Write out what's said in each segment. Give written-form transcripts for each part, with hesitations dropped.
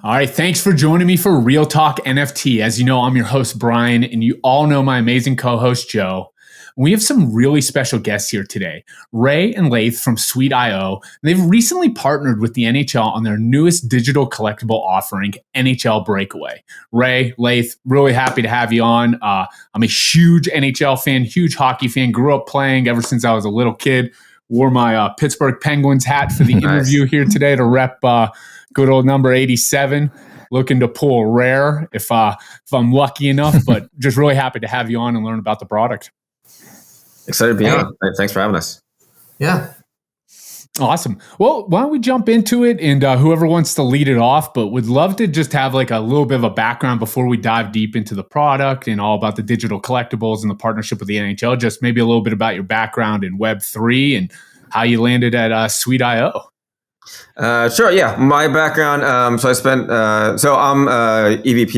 All right, thanks for joining me for Real Talk NFT. As you know, I'm your host, Brian, and you all know my amazing co-host, Joe. We have some really special guests here today, Ray and Laith from Sweet.io. They've recently partnered with the NHL on their newest digital collectible offering, NHL Breakaway. Ray, Laith, really happy to have you on. I'm a huge NHL fan, huge hockey fan, grew up playing ever since I was a little kid. Wore my Pittsburgh Penguins hat for the interview here today to rep good old number 87. Looking to pull a rare if I'm lucky enough, but just really happy to have you on and learn about the product. Excited to be on. Thanks for having us. Yeah. Awesome. Well, why don't we jump into it, and whoever wants to lead it off, but would love to just have like a little bit of a background before we dive deep into the product and all about the digital collectibles and the partnership with the NHL. Just maybe a little bit about your background in Web3 and how you landed at Sweet.io. Sure. Yeah. My background. I'm EVP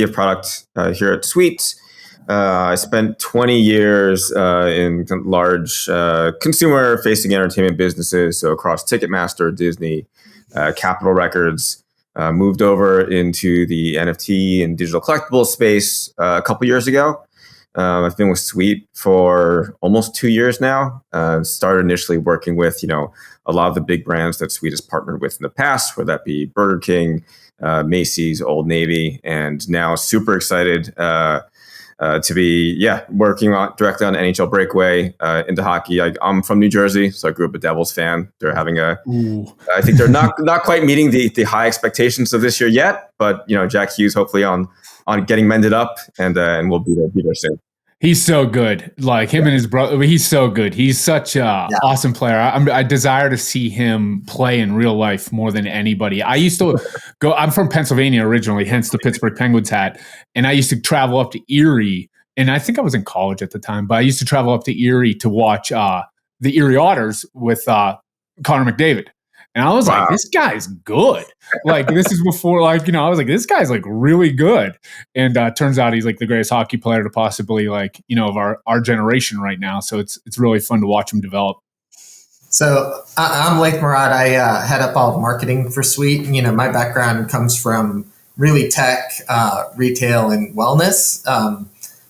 of product here at Sweet. I spent 20 years in large consumer-facing entertainment businesses, so across Ticketmaster, Disney, Capitol Records. Moved over into the NFT and digital collectibles space a couple years ago. I've been with Sweet for almost 2 years now. Started initially working with, a lot of the big brands that Sweet has partnered with in the past, whether that be Burger King, Macy's, Old Navy, and now super excited to be working directly on NHL Breakaway into hockey. I'm from New Jersey, so I grew up a Devils fan. They're having I think they're not quite meeting the high expectations of this year yet, but Jack Hughes hopefully on getting mended up, and we'll be there soon. He's so good. Like him and his brother, he's so good. He's such a awesome player. I desire to see him play in real life more than anybody. I used to go, I'm from Pennsylvania originally, hence the Pittsburgh Penguins hat. And I used to travel up to Erie, and I think I was in college at the time, but I used to travel up to Erie to watch the Erie Otters with Connor McDavid. And I was like, this guy's good. Like, this is before, I was like, this guy's like really good. And turns out he's like the greatest hockey player to possibly of our generation right now. So it's really fun to watch him develop. So I'm Laith Murad. I head up all the marketing for Sweet. My background comes from really tech, retail, and wellness.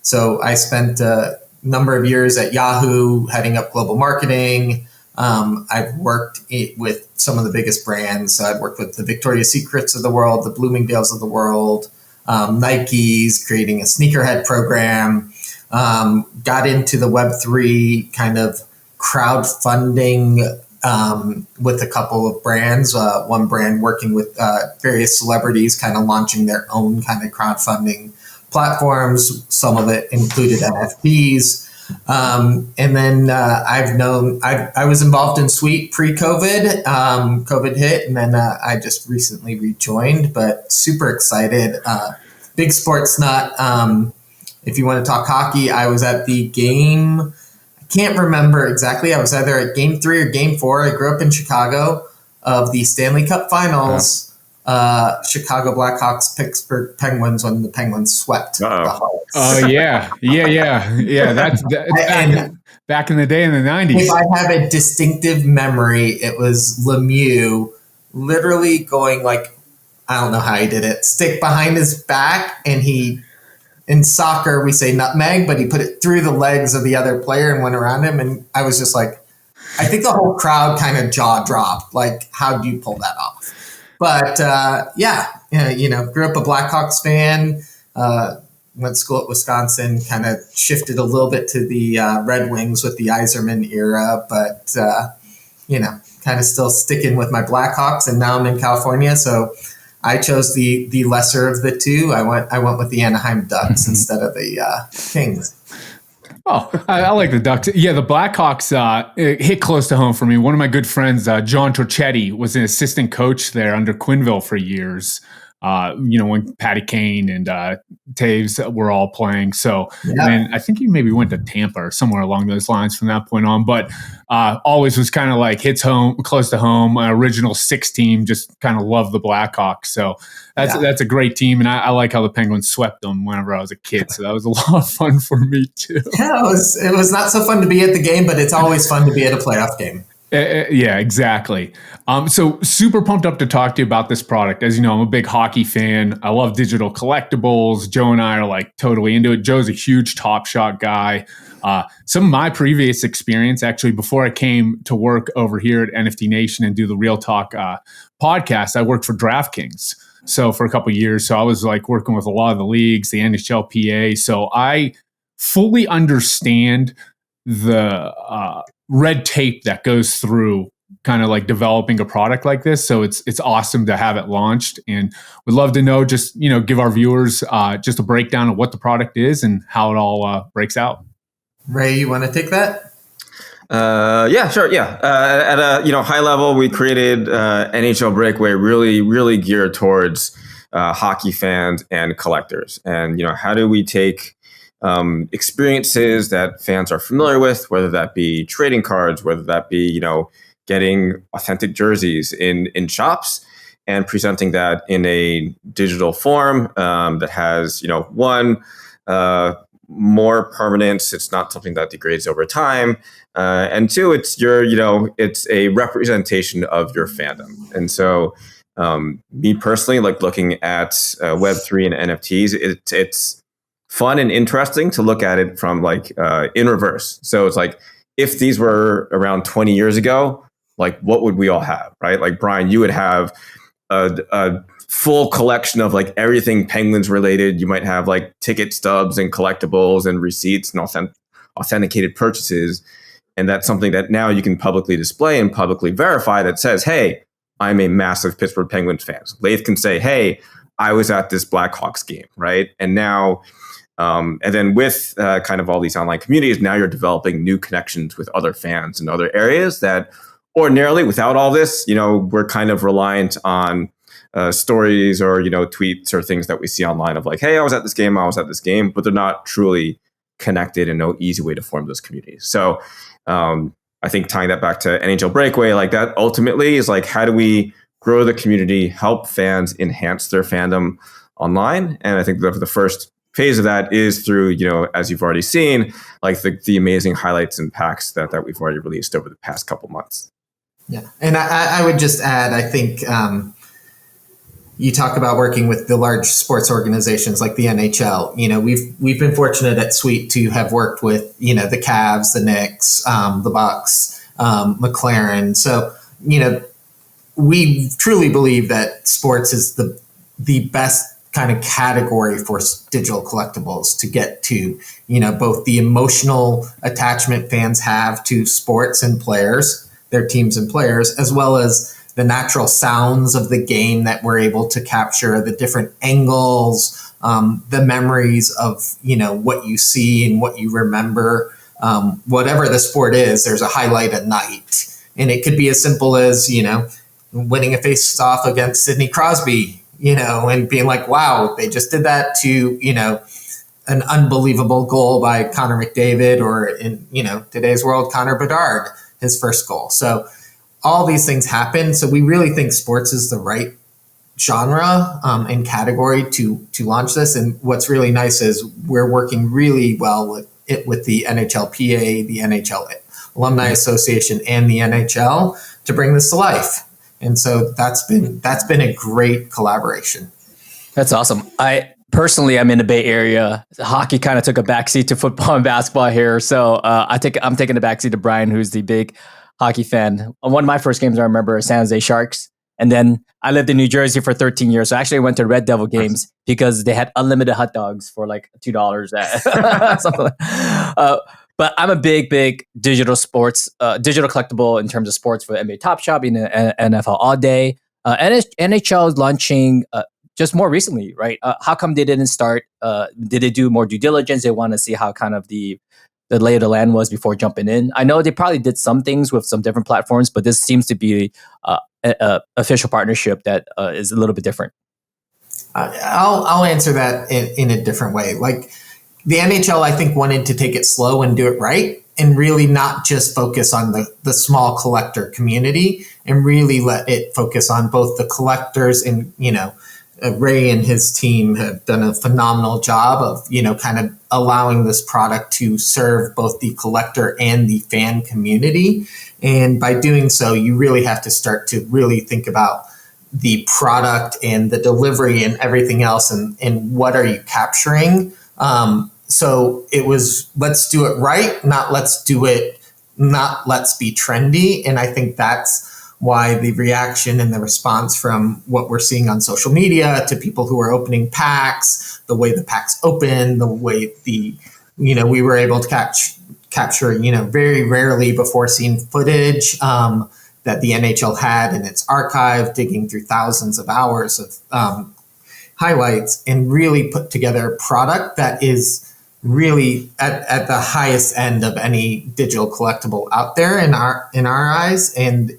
So I spent a number of years at Yahoo heading up global marketing. I've worked with some of the biggest brands. So I've worked with the Victoria's Secrets of the world, the Bloomingdale's of the world, Nike's, creating a sneakerhead program, got into the Web3 kind of crowdfunding with a couple of brands, one brand working with various celebrities, kind of launching their own kind of crowdfunding platforms. Some of it included NFTs. And then I was involved in Sweet pre-COVID. COVID hit, and then I just recently rejoined, but super excited. Big sports nut. If you want to talk hockey, I was at the game. I can't remember exactly. I was either at game 3 or game 4. I grew up in Chicago of the Stanley Cup Finals. Chicago Blackhawks, Pittsburgh Penguins when the Penguins swept the Hawks. Oh yeah. That's back in the day in the 90s. If I have a distinctive memory, it was Lemieux literally going I don't know how he did it, stick behind his back, and in soccer we say nutmeg, but he put it through the legs of the other player and went around him, and I was just like, I think the whole crowd kind of jaw dropped. Like, how do you pull that off? But grew up a Blackhawks fan, went to school at Wisconsin, kind of shifted a little bit to the Red Wings with the Yzerman era, but, kind of still sticking with my Blackhawks, and now I'm in California. So I chose the lesser of the two. I went with the Anaheim Ducks instead of the Kings. Oh, I like the Ducks. Yeah, the Blackhawks hit close to home for me. One of my good friends, John Torchetti, was an assistant coach there under Quinville for years. When Patty Kane and Taves were all playing. So, and I think he maybe went to Tampa or somewhere along those lines from that point on. But always was kind of like hits home, close to home. My original 6 team, just kind of loved the Blackhawks. So that's a great team, and I like how the Penguins swept them whenever I was a kid. So that was a lot of fun for me too. Yeah, it was not so fun to be at the game, but it's always fun to be at a playoff game. Yeah, exactly. So super pumped up to talk to you about this product. As you know, I'm a big hockey fan. I love digital collectibles. Joe and I are like totally into it. Joe's a huge Top Shot guy. Some of my previous experience, actually, before I came to work over here at NFT Nation and do the Real Talk podcast, I worked for DraftKings. So for a couple of years, so I was like working with a lot of the leagues, the NHLPA. So I fully understand the red tape that goes through kind of like developing a product like this. So it's awesome to have it launched, and would love to know, just, you know, give our viewers just a breakdown of what the product is and how it all breaks out. Ray, you want to take that? Yeah, sure. Yeah. At a high level, we created NHL Breakaway, really geared towards hockey fans and collectors. And how do we take experiences that fans are familiar with, whether that be trading cards, whether that be getting authentic jerseys in shops, and presenting that in a digital form that has one, more permanence. It's not something that degrades over time, and two, it's it's a representation of your fandom. And so, me personally, like looking at Web3 and NFTs, it's fun and interesting to look at it from like in reverse. So it's like, if these were around 20 years ago, like what would we all have, right? Like Brian, you would have a full collection of like everything Penguins related. You might have like ticket stubs and collectibles and receipts and authenticated purchases. And that's something that now you can publicly display and publicly verify that says, hey, I'm a massive Pittsburgh Penguins fan. Lath can say, hey, I was at this Blackhawks game, right? And now, and then with kind of all these online communities, now you're developing new connections with other fans in other areas that ordinarily, without all this, we're kind of reliant on stories or tweets or things that we see online of like, hey, I was at this game, but they're not truly connected and no easy way to form those communities. So I think tying that back to NHL Breakaway, like that ultimately is like, how do we grow the community, help fans enhance their fandom online? And I think the first phase of that is through, as you've already seen, like the amazing highlights and packs that we've already released over the past couple months. Yeah. And I would just add, I think you talk about working with the large sports organizations like the NHL. We've been fortunate at Sweet to have worked with, the Cavs, the Knicks, the Bucks, McLaren. So, we truly believe that sports is the best kind of category for digital collectibles to get to, both the emotional attachment fans have to sports and players, their teams and players, as well as the natural sounds of the game that we're able to capture, the different angles, the memories of, what you see and what you remember. Whatever the sport is, there's a highlight at night. And it could be as simple as, winning a face-off against Sidney Crosby, and being like, wow, they just did that to, an unbelievable goal by Connor McDavid, or in, today's world, Connor Bedard, his first goal. So all these things happen. So we really think sports is the right genre and category to launch this. And what's really nice is we're working really well with the NHLPA, the NHL Alumni Association, and the NHL to bring this to life. And so that's been a great collaboration. That's awesome. I'm in the Bay Area. Hockey kind of took a backseat to football and basketball here. So I'm taking the backseat to Brian, who's the big hockey fan. One of my first games I remember, San Jose Sharks. And then I lived in New Jersey for 13 years. So actually I went to Red Devil games because they had unlimited hot dogs for like $2. Something like. But I'm a big digital collectible in terms of sports for NBA Top Shot, NFL All Day. NHL is launching just more recently, right? How come they didn't start? Did they do more due diligence? They want to see how kind of the lay of the land was before jumping in. I know they probably did some things with some different platforms, but this seems to be an official partnership that is a little bit different. I'll answer that in a different way. Like the NHL, I think, wanted to take it slow and do it right, and really not just focus on the small collector community, and really let it focus on both the collectors and, Ray and his team have done a phenomenal job of, kind of allowing this product to serve both the collector and the fan community. And by doing so, you really have to start to really think about the product and the delivery and everything else, and what are you capturing. So it was, let's do it right, not let's be trendy. And I think that's why the reaction and the response from what we're seeing on social media to people who are opening packs, the way the packs open, the way we were able to capture, very rarely before seen footage that the NHL had in its archive, digging through thousands of hours of highlights, and really put together a product that is really at the highest end of any digital collectible out there in our eyes. And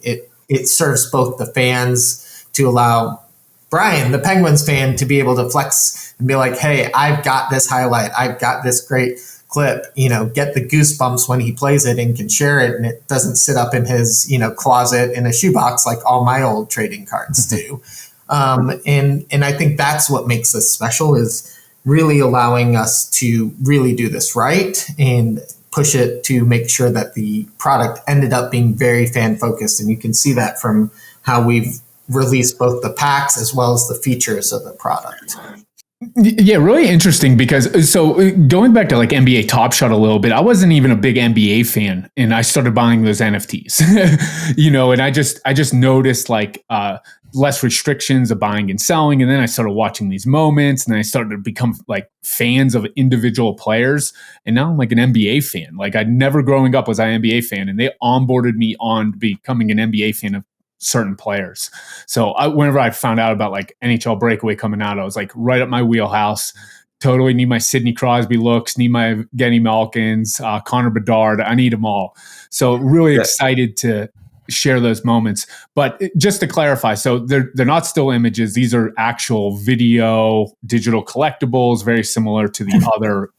it serves both the fans to allow Brian, the Penguins fan, to be able to flex and be like, hey, I've got this highlight. I've got this great clip, get the goosebumps when he plays it and can share it. And it doesn't sit up in his, closet in a shoebox like all my old trading cards do. And I think that's what makes this special, is really allowing us to really do this right and push it to make sure that the product ended up being very fan focused. And you can see that from how we've released both the packs as well as the features of the product. Yeah, really interesting, because so going back to like NBA Top Shot a little bit, I wasn't even a big NBA fan, and I started buying those NFTs, and I just noticed like less restrictions of buying and selling. And then I started watching these moments, and I started to become like fans of individual players. And now I'm like an NBA fan. Like I never growing up was I an NBA fan, and they onboarded me on becoming an NBA fan of certain players. So whenever I found out about like NHL Breakaway coming out, I was like right up my wheelhouse. Totally need my Sidney Crosby looks, need my Genny Malkins, Connor Bedard. I need them all. So really excited to share those moments. But just to clarify, so they're not still images. These are actual video, digital collectibles, very similar to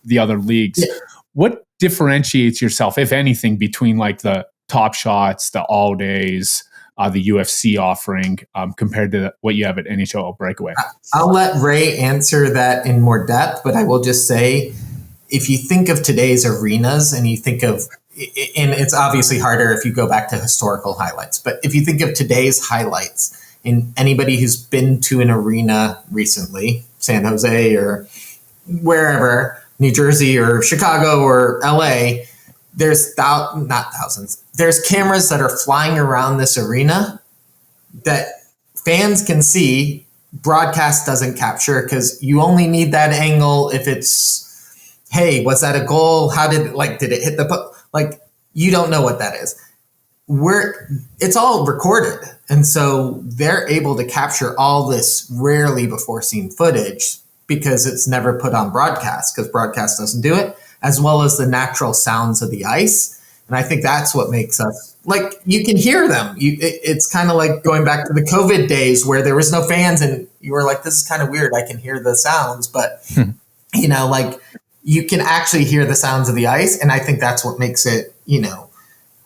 the other leagues. Yeah. What differentiates yourself, if anything, between like the Top Shots, the All Days, the UFC offering compared to what you have at NHL Breakaway? I'll let Ray answer that in more depth, but I will just say, if you think of today's arenas and you think of, and it's obviously harder if you go back to historical highlights, but if you think of today's highlights, and anybody who's been to an arena recently, San Jose or wherever, New Jersey or Chicago or LA, there's not thousands. There's cameras that are flying around this arena that fans can see. Broadcast doesn't capture, because you only need that angle if it's, hey, was that a goal? How did it hit the puck? Like, you don't know what that is. It's all recorded. And so they're able to capture all this rarely before seen footage, because it's never put on broadcast, because broadcast doesn't do it, as well as the natural sounds of the ice. And I think that's what makes us, like, you can hear them. It's kind of like going back to the COVID days where there was no fans and you were like, this is kind of weird. I can hear the sounds, but like, you can actually hear the sounds of the ice. And I think that's what makes it,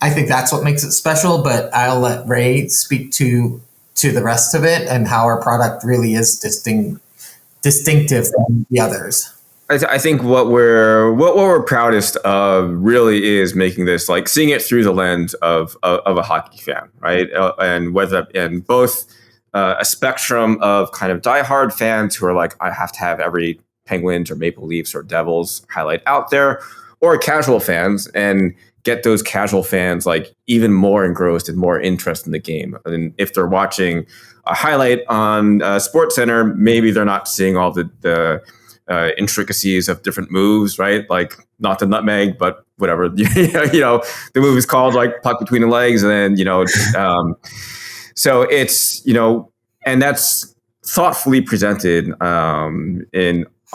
I think that's what makes it special. But I'll let Ray speak to the rest of it and how our product really is distinctive from the others. I think what we're proudest of really is making this, like, seeing it through the lens of a hockey fan, right? And both a spectrum of kind of diehard fans who are like, I have to have every Penguins or Maple Leafs or Devils highlight out there, or casual fans, and get those casual fans like even more engrossed and more interested in the game. And if they're watching a highlight on SportsCenter, maybe they're not seeing all the intricacies of different moves, right? Like, not the nutmeg, but whatever. The move is called like puck between the legs, and then so it's and that's thoughtfully presented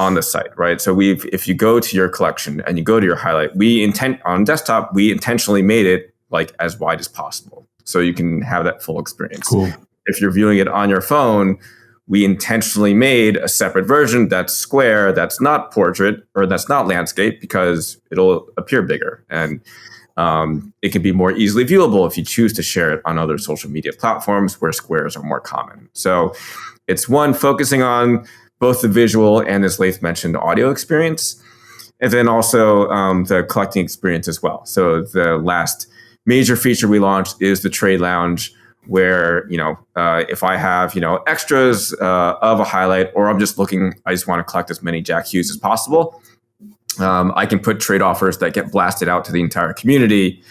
on the site, right? So if you go to your collection and you go to your highlight, on desktop, we intentionally made it like as wide as possible, so you can have that full experience. Cool. If you're viewing it on your phone, we intentionally made a separate version that's square, that's not portrait, or that's not landscape, because it'll appear bigger. And it can be more easily viewable if you choose to share it on other social media platforms where squares are more common. So It's one, focusing on both the visual and, as Laith mentioned, audio experience, and then also the collecting experience as well. So the last major feature we launched is the trade lounge, where, if I have, extras of a highlight, or I'm just looking, I just want to collect as many Jack Hughes as possible, I can put trade offers that get blasted out to the entire community.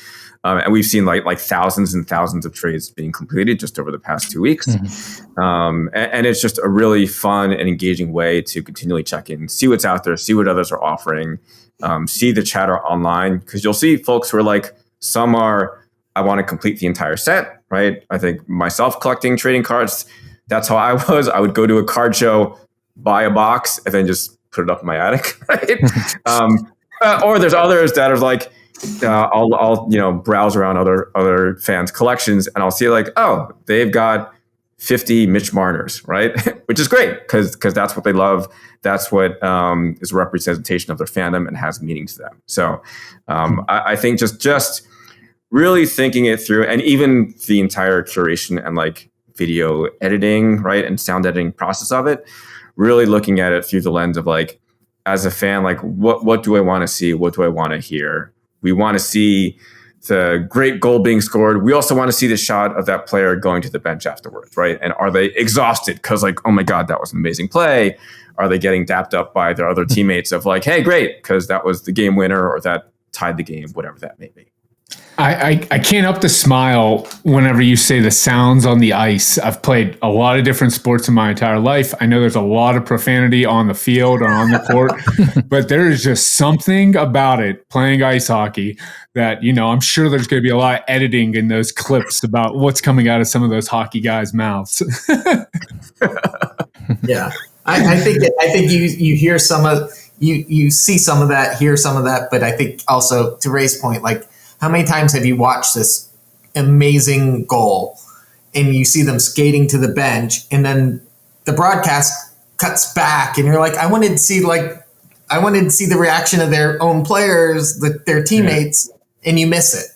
And we've seen like thousands and thousands of trades being completed just over the past 2 weeks. And it's just a really fun and engaging way to continually check in, see what's out there, see what others are offering, see the chatter online. Because you'll see folks who are like, some are, I want to complete the entire set, right? I think myself collecting trading cards, that's how I was. I would go to a card show, buy a box, and then just put it up in my attic, right? Or there's others that are like, I'll browse around other fans' collections, and I'll see like, oh, they've got 50 Mitch Marners, right? Which is great because that's what they love. That's what is a representation of their fandom and has meaning to them. So I think just really thinking it through, and even the entire curation and like video editing, right, and sound editing process of it, really looking at it through the lens of like, as a fan, like what do I want to see? What do I want to hear? We want to see the great goal being scored. We also want to see the shot of that player going to the bench afterwards, right? And are they exhausted? Because like, oh my God, that was an amazing play. Are they getting dapped up by their other teammates of like, hey, great, because that was the game winner or that tied the game, whatever that may be. I can't help to smile whenever you say the sounds on the ice. I've played a lot of different sports in my entire life. I know there's a lot of profanity on the field or on the court, but there is just something about it, playing ice hockey, that, I'm sure there's going to be a lot of editing in those clips about what's coming out of some of those hockey guys' mouths. Yeah. I think you hear some of, you see some of that, hear some of that, but I think also, to Ray's point, like, how many times have you watched this amazing goal and you see them skating to the bench, and then the broadcast cuts back and you're like, I wanted to see the reaction of their own players, their teammates, and you miss it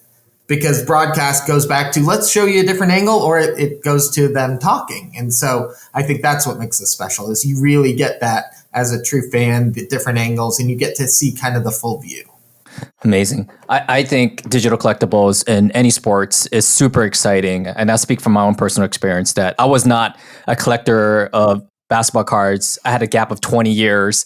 because broadcast goes back to, let's show you a different angle, or it goes to them talking. And so I think that's what makes it special, is you really get that as a true fan, the different angles, and you get to see kind of the full view. Amazing. I think digital collectibles in any sports is super exciting. And I speak from my own personal experience that I was not a collector of basketball cards. I had a gap of 20 years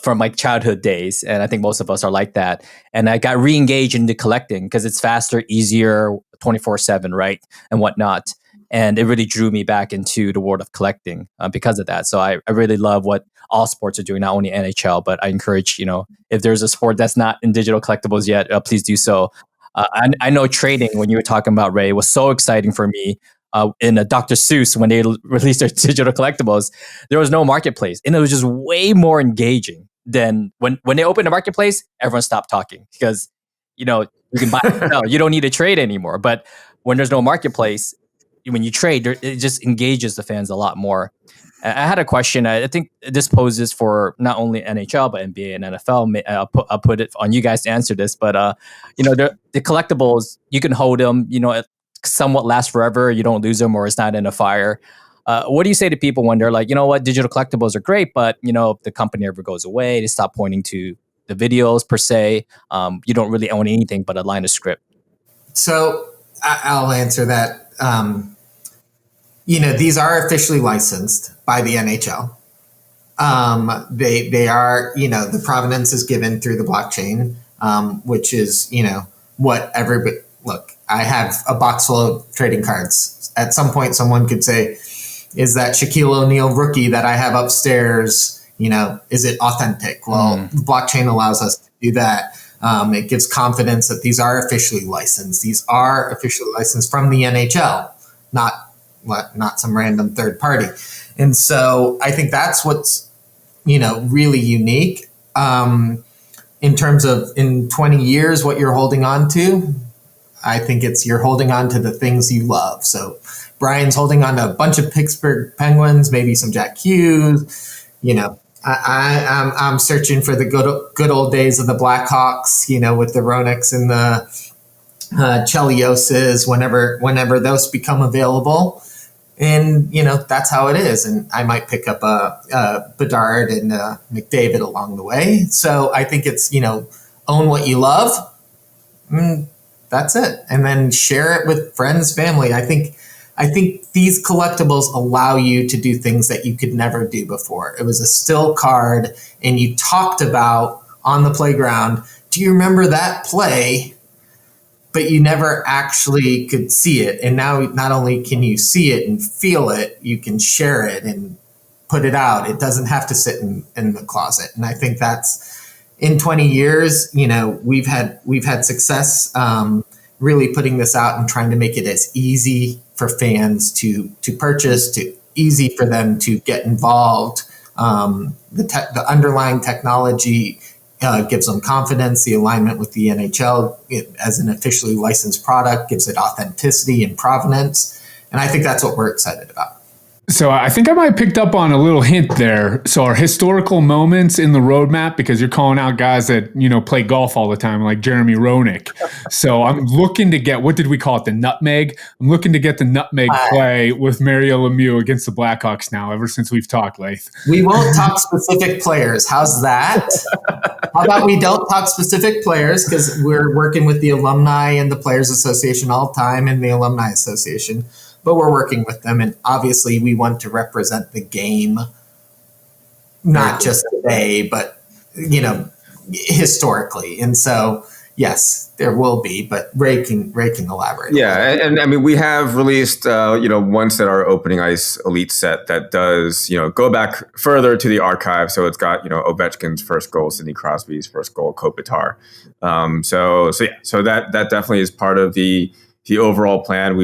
from my childhood days. And I think most of us are like that. And I got re-engaged into collecting because it's faster, easier, 24/7, right? And whatnot. And it really drew me back into the world of collecting because of that. So I really love what all sports are doing, not only NHL, but I encourage, if there's a sport that's not in digital collectibles yet, please do so. I know trading, when you were talking about, Ray, was so exciting for me. In a Dr. Seuss, when they released their digital collectibles, there was no marketplace. And it was just way more engaging than when they opened the marketplace, everyone stopped talking because, you can buy it. No, you don't need to trade anymore. But when there's no marketplace, when you trade, it just engages the fans a lot more. I had a question. I think this poses for not only NHL, but NBA and NFL. I'll put it on you guys to answer this. But, the collectibles, you can hold them, it somewhat lasts forever. You don't lose them, or it's not in a fire. What do you say to people when they're like, digital collectibles are great, but, if the company ever goes away, they stop pointing to the videos per se. You don't really own anything but a line of script. So I'll answer that. These are officially licensed by the NHL. They are, the provenance is given through the blockchain, which is, what everybody, look, I have a box full of trading cards. At some point, someone could say, is that Shaquille O'Neal rookie that I have upstairs, is it authentic? Well, the blockchain allows us to do that. It gives confidence that these are officially licensed. These are officially licensed from the NHL, not some random third party. And so I think that's what's, really unique. In terms of in 20 years, what you're holding on to, I think you're holding on to the things you love. So Brian's holding on to a bunch of Pittsburgh Penguins, maybe some Jack Hughes. I'm searching for the good old days of the Blackhawks, with the Ronix and the Chelioses, whenever those become available. And, that's how it is. And I might pick up a Bedard and a McDavid along the way. So I think it's, own what you love. That's it. And then share it with friends, family. I think these collectibles allow you to do things that you could never do before. It was a still card and you talked about on the playground, do you remember that play? But you never actually could see it. And now not only can you see it and feel it, you can share it and put it out. It doesn't have to sit in the closet. And I think that's, in 20 years, we've had success really putting this out and trying to make it as easy for fans to purchase, to easy for them to get involved. The underlying technology gives them confidence. The alignment with the NHL as an officially licensed product gives it authenticity and provenance. And I think that's what we're excited about. So I think I might have picked up on a little hint there. So our historical moments in the roadmap, because you're calling out guys that, play golf all the time, like Jeremy Roenick. So I'm looking to get, what did we call it? The nutmeg? I'm looking to get the nutmeg play with Mario Lemieux against the Blackhawks now, ever since we've talked, Laith. We won't talk specific players. How's that? How about we don't talk specific players, because we're working with the alumni and the Players Association all the time and the Alumni Association. But we're working with them, and obviously we want to represent the game, not just today, but historically. And so, yes, there will be, but Ray can elaborate. Yeah, and I mean, we have released one set, our opening ice elite set, that does go back further to the archive. So it's got Ovechkin's first goal, Sidney Crosby's first goal, Kopitar. So that definitely is part of the overall plan.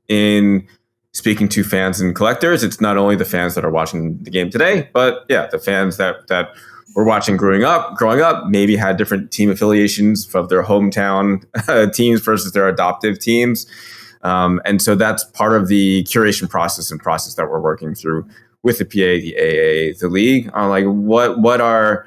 In speaking to fans and collectors, it's not only the fans that are watching the game today, but the fans that were watching growing up, maybe had different team affiliations of their hometown teams versus their adoptive teams. And so that's part of the curation process that we're working through with the PA, the AA, the league on what are,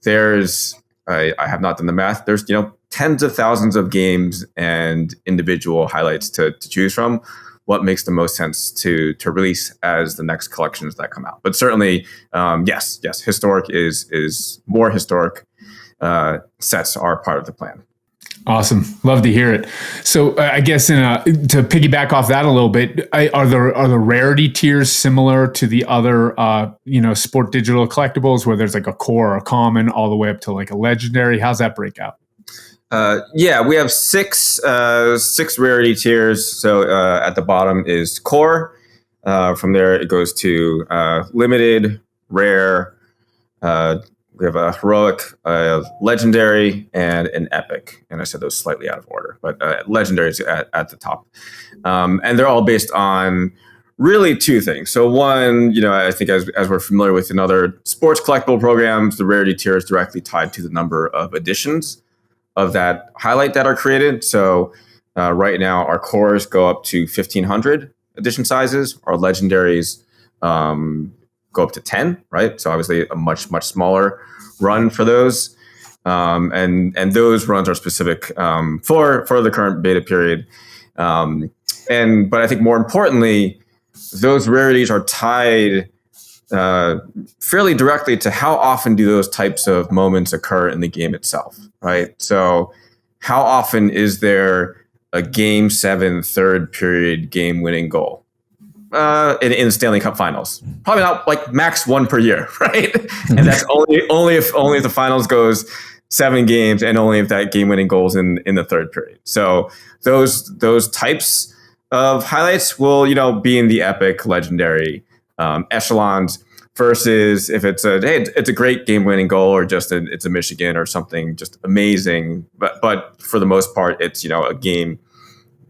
there's, I have not done the math. There's, tens of thousands of games and individual highlights to choose from. What makes the most sense to release as the next collections that come out? But certainly, yes, historic is more historic sets are part of the plan. Awesome. Love to hear it. So I guess to piggyback off that a little bit, are the rarity tiers similar to the other, sport digital collectibles where there's like a core or a common all the way up to like a legendary? How's that break out? We have six rarity tiers. So at the bottom is core. From there, it goes to limited, rare. We have a heroic, legendary, and an epic. And I said those slightly out of order, but legendary is at the top. And they're all based on really two things. So one, I think as we're familiar with in other sports collectible programs, the rarity tier is directly tied to the number of editions of that highlight that are created. So right now, our cores go up to 1,500 edition sizes. Our legendaries go up to 10, right? So obviously a much, much smaller run for those. And those runs are specific for the current beta period. But I think more importantly, those rarities are tied fairly directly to how often do those types of moments occur in the game itself, right? So how often is there a Game 7 third period game-winning goal in the Stanley Cup Finals? Probably not, like max one per year, right? And that's only if the finals goes 7 games and only if that game-winning goal is in the third period. So those types of highlights will be in the epic, legendary echelons, versus if it's a great game-winning goal or just it's a Michigan or something just amazing, but for the most part it's a game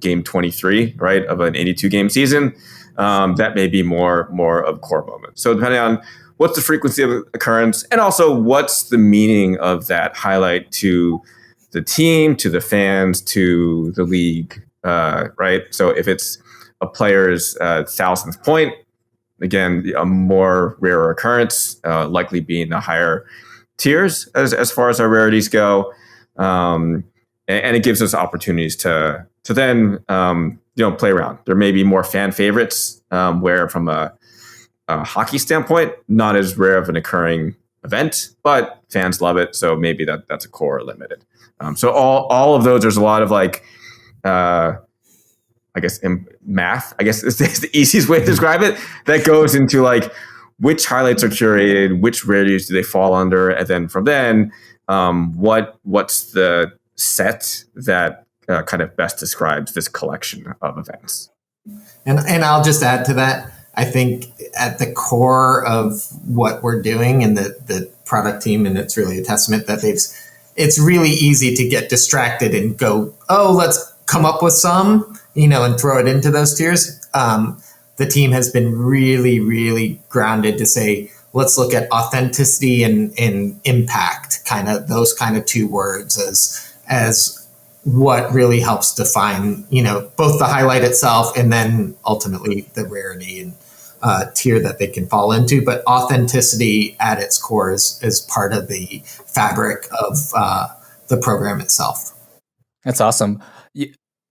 23, right, of an 82 game season. That may be more of core moments. So depending on what's the frequency of occurrence and also what's the meaning of that highlight to the team, to the fans, to the league, right? So if it's a player's 1,000th point, again, a more rare occurrence, likely being the higher tiers as far as our rarities go. And it gives us opportunities to then play around. There may be more fan favorites where from a hockey standpoint, not as rare of an occurring event, but fans love it. So maybe that's a core or limited. So all of those, there's a lot of like, I guess in math, I guess is the easiest way to describe it, that goes into like which highlights are curated, which rarities do they fall under, and then from then, what's the set that kind of best describes this collection of events. And I'll just add to that. I think at the core of what we're doing and the product team, and it's really a testament that it's really easy to get distracted and go, oh, let's come up with some, and throw it into those tiers. The team has been really, really grounded to say, let's look at authenticity and impact, kind of those kind of two words as what really helps define, both the highlight itself and then ultimately the rarity and tier that they can fall into. But authenticity at its core is part of the fabric of the program itself. That's awesome.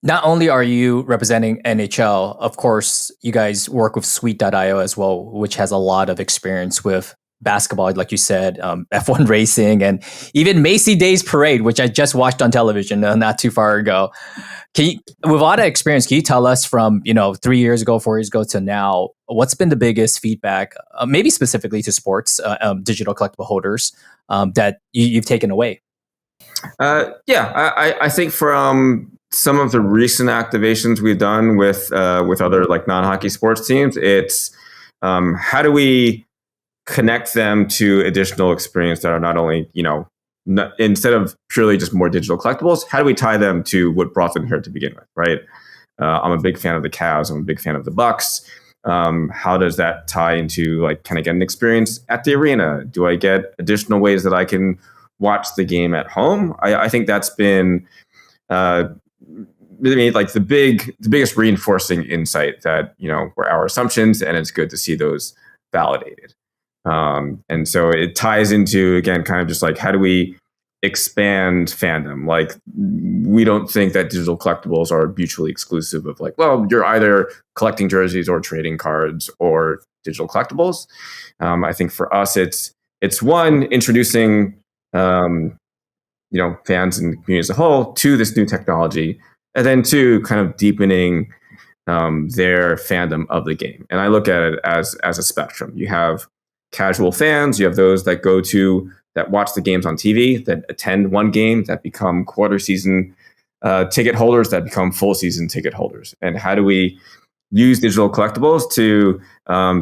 Not only are you representing NHL, of course, you guys work with Sweet.io as well, which has a lot of experience with basketball, like you said, F1 racing, and even Macy Day's Parade, which I just watched on television not too far ago. With a lot of experience, can you tell us from 3 years ago, 4 years ago to now, what's been the biggest feedback, maybe specifically to sports, digital collectible holders, that you've taken away? I think from some of the recent activations we've done with other like non-hockey sports teams, it's how do we connect them to additional experience that are not only, instead of purely just more digital collectibles, how do we tie them to what brought them here to begin with, right? I'm a big fan of the Cavs. I'm a big fan of the Bucks. How does that tie into like, can I get an experience at the arena? Do I get additional ways that I can watch the game at home? I think that's been really like the biggest reinforcing insight that, were our assumptions, and it's good to see those validated. And so it ties into, again, kind of just like, how do we expand fandom? Like, we don't think that digital collectibles are mutually exclusive of like, well, you're either collecting jerseys or trading cards or digital collectibles. I think for us, it's one, introducing, fans and the community as a whole to this new technology, and then two, kind of deepening their fandom of the game. And I look at it as a spectrum. You have casual fans, you have those that that watch the games on TV, that attend one game, that become quarter season ticket holders, that become full season ticket holders. And how do we use digital collectibles to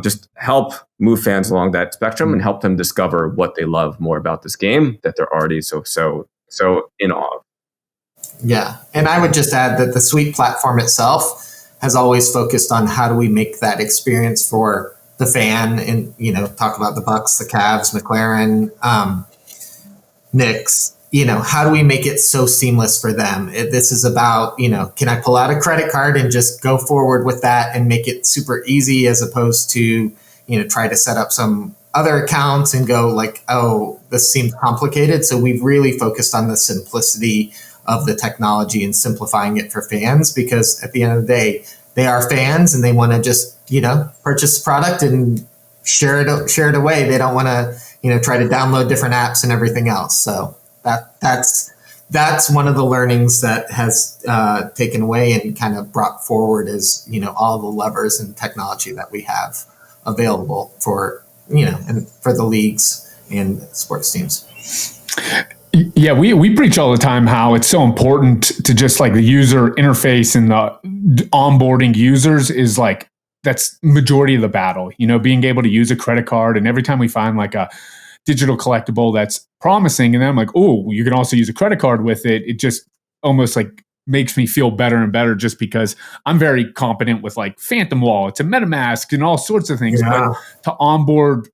just help move fans along that spectrum and help them discover what they love more about this game that they're already so in awe of. Yeah. And I would just add that the Sweet platform itself has always focused on how do we make that experience for the fan, and talk about the Bucks, the Cavs, McLaren, Knicks. How do we make it so seamless for them? This is about, can I pull out a credit card and just go forward with that and make it super easy, as opposed to, try to set up some other accounts and go like, oh, this seems complicated. So we've really focused on the simplicity of the technology and simplifying it for fans, because at the end of the day, they are fans and they want to just, purchase the product and share it away. They don't want to, try to download different apps and everything else. So that's one of the learnings that has taken away and kind of brought forward is, all the levers and technology that we have available for, and for the leagues and sports teams. Yeah, we preach all the time how it's so important to just like the user interface and the onboarding users is like, that's majority of the battle, being able to use a credit card. And every time we find like a digital collectible that's promising, and then I'm like, oh, you can also use a credit card with it. It just almost like makes me feel better and better, just because I'm very competent with like Phantom wallets and MetaMask and all sorts of things. Yeah. But to onboard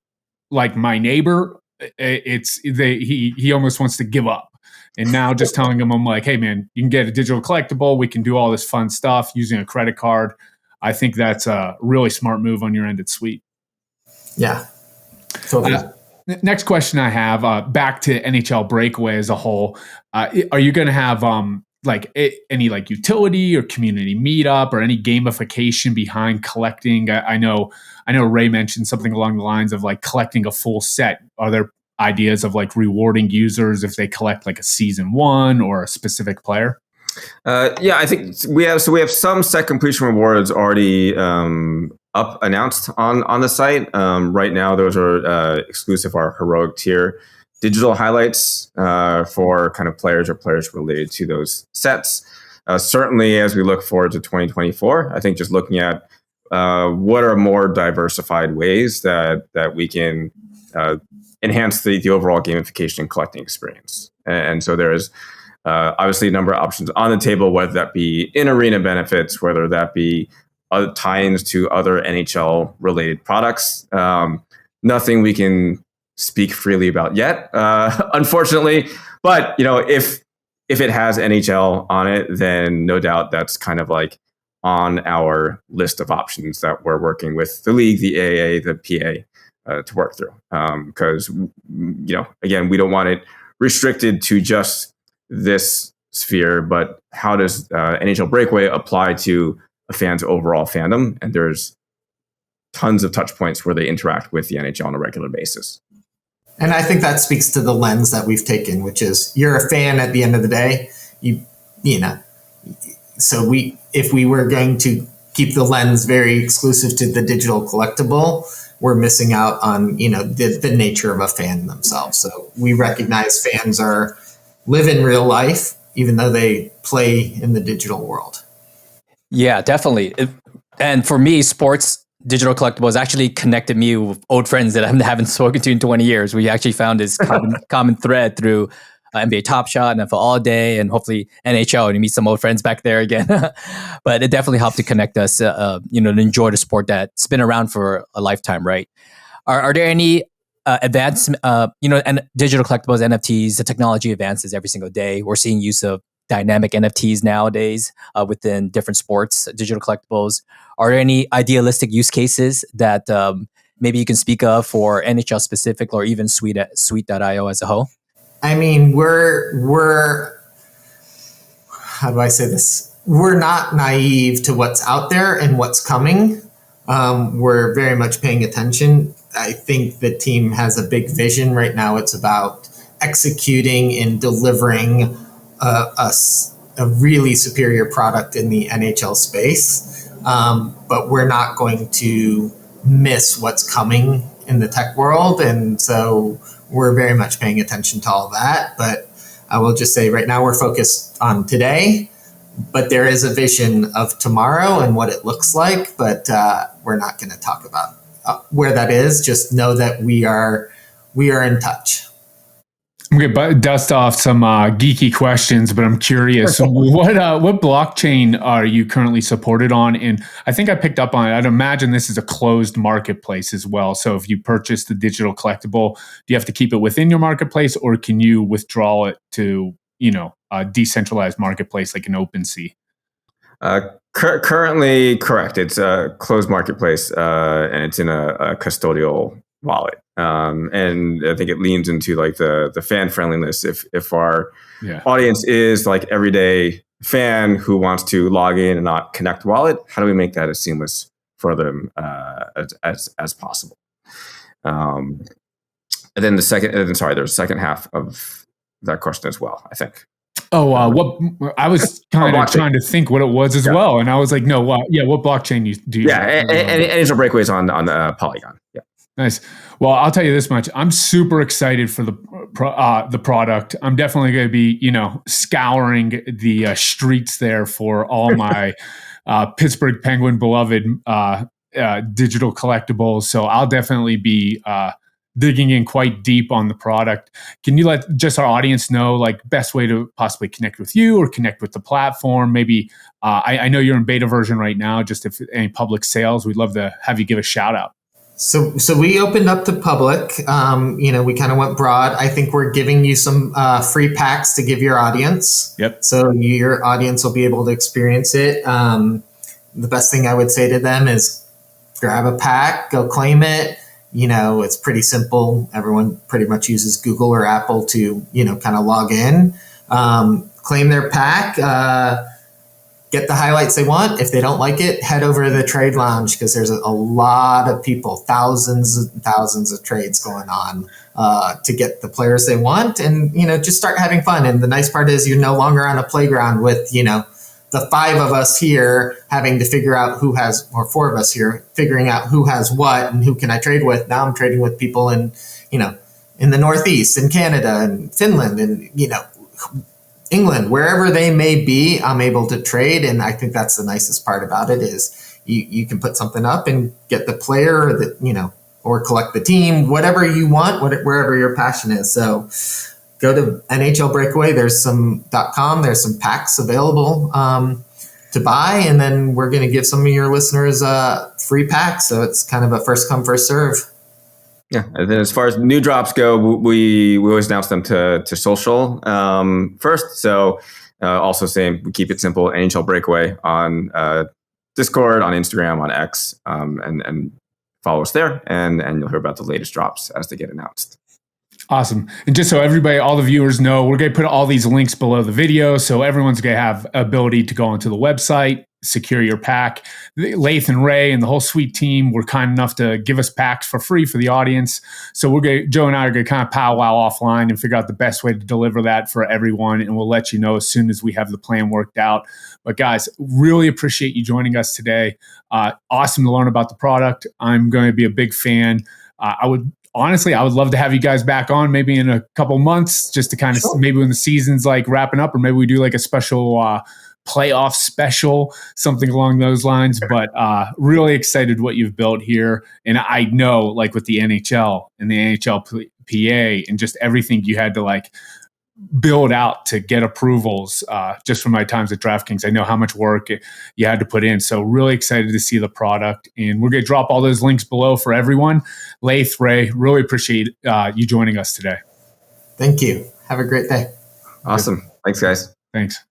like my neighbor, he almost wants to give up. And now just telling him, I'm like, hey man, you can get a digital collectible. We can do all this fun stuff using a credit card. I think that's a really smart move on your end. It's sweet. Yeah. Totally. Next question I have, back to NHL Breakaway as a whole. Are you going to have any like utility or community meetup or any gamification behind collecting? I know Ray mentioned something along the lines of like collecting a full set. Are there ideas of like rewarding users if they collect like a season one or a specific player? Yeah, I think we have some set completion rewards already up announced on the site. Right now, those are exclusive our heroic tier digital highlights for kind of players related to those sets. Certainly, as we look forward to 2024, I think just looking at what are more diversified ways that we can enhance the overall gamification and collecting experience. And so there's obviously a number of options on the table, whether that be in-arena benefits, whether that be tie-ins to other NHL related products. Nothing we can speak freely about yet, unfortunately. But if it has NHL on it, then no doubt that's kind of like on our list of options that we're working with the league, the AAA, the PA to work through. Because again, we don't want it restricted to just this sphere, but how does NHL Breakaway apply to a fan's overall fandom? And there's tons of touch points where they interact with the NHL on a regular basis. And I think that speaks to the lens that we've taken, which is you're a fan at the end of the day. So if we were going to keep the lens very exclusive to the digital collectible, we're missing out on the nature of a fan themselves. So we recognize fans live in real life, even though they play in the digital world. Yeah, definitely. And for me, sports digital collectibles actually connected me with old friends that I haven't spoken to in 20 years. We actually found this common thread through NBA Top Shot, NFL All Day, and hopefully NHL, and you meet some old friends back there again. But it definitely helped to connect us, to enjoy the sport that's been around for a lifetime, right? Are there any advanced, and digital collectibles, NFTs, the technology advances every single day. We're seeing use of dynamic NFTs nowadays within different sports, digital collectibles. Are there any idealistic use cases that maybe you can speak of for NHL specific or even Suite.io as a whole? I mean, we're how do I say this? We're not naive to what's out there and what's coming. We're very much paying attention. I think the team has a big vision right now. It's about executing and delivering a really superior product in the NHL space. But we're not going to miss what's coming in the tech world. And so we're very much paying attention to all that. But I will just say right now we're focused on today, but there is a vision of tomorrow and what it looks like. But we're not going to talk about where that is. Just know that we are in touch. I'm going to dust off some geeky questions, but I'm curious, what blockchain are you currently supported on? And I think I picked up on it. I'd imagine this is a closed marketplace as well. So if you purchase the digital collectible, do you have to keep it within your marketplace, or can you withdraw it to, a decentralized marketplace like an OpenSea? Currently, correct. It's a closed marketplace, and it's in a custodial wallet. And I think it leans into like the fan friendliness. If our audience is like everyday fan who wants to log in and not connect wallet, how do we make that as seamless for them as possible? And then there's a second half of that question as well, I think. What I was kind of trying to think what it was as well, and I was like, no, what blockchain do you? Yeah, and NHL Breakaway is on the Polygon. Yeah. Nice. Well, I'll tell you this much: I'm super excited for the product. I'm definitely going to be, scouring the streets there for all my Pittsburgh Penguin beloved digital collectibles. So I'll definitely be digging in quite deep on the product. Can you let just our audience know, like, best way to possibly connect with you or connect with the platform? Maybe I know you're in beta version right now. Just if any public sales, we'd love to have you give a shout out. So we opened up to public. We kind of went broad. I think we're giving you some free packs to give your audience. Yep. So your audience will be able to experience it. The best thing I would say to them is grab a pack, go claim it. It's pretty simple. Everyone pretty much uses Google or Apple to, kind of log in. claim their pack, get the highlights they want. If they don't like it, head over to the trade lounge because there's a lot of people, thousands and thousands of trades going on to get the players they want, and just start having fun. And the nice part is you're no longer on a playground with the 5 of us here having to figure out who has, or 4 of us here figuring out who has what and who can I trade with. Now I'm trading with people in the Northeast, in Canada and Finland and England, wherever they may be, I'm able to trade. And I think that's the nicest part about it is you can put something up and get the player that, or collect the team, whatever you want, wherever your passion is. So go to NHL Breakaway. There's some .com. There's some packs available to buy. And then we're going to give some of your listeners free packs. So it's kind of a first come, first serve. Yeah, and then as far as new drops go, we always announce them to social first. So also saying we keep it simple, NHL Breakaway on Discord, on Instagram, on X, and follow us there, and you'll hear about the latest drops as they get announced. Awesome. And just so everybody, all the viewers know, we're going to put all these links below the video. So everyone's going to have ability to go onto the website, secure your pack. Laith and Ray and the whole Sweet team were kind enough to give us packs for free for the audience. So Joe and I are going to kind of powwow offline and figure out the best way to deliver that for everyone. And we'll let you know as soon as we have the plan worked out. But guys, really appreciate you joining us today. Awesome to learn about the product. I'm going to be a big fan. I would love to have you guys back on maybe in a couple months just to kind of maybe when the season's like wrapping up, or maybe we do like a special playoff special, something along those lines. But really excited what you've built here. And I know like with the NHL and the NHLPA and just everything you had to like build out to get approvals just from my times at DraftKings. I know how much work you had to put in. So really excited to see the product. And we're going to drop all those links below for everyone. Laith, Ray, really appreciate you joining us today. Thank you. Have a great day. Awesome. Thanks, guys. Thanks.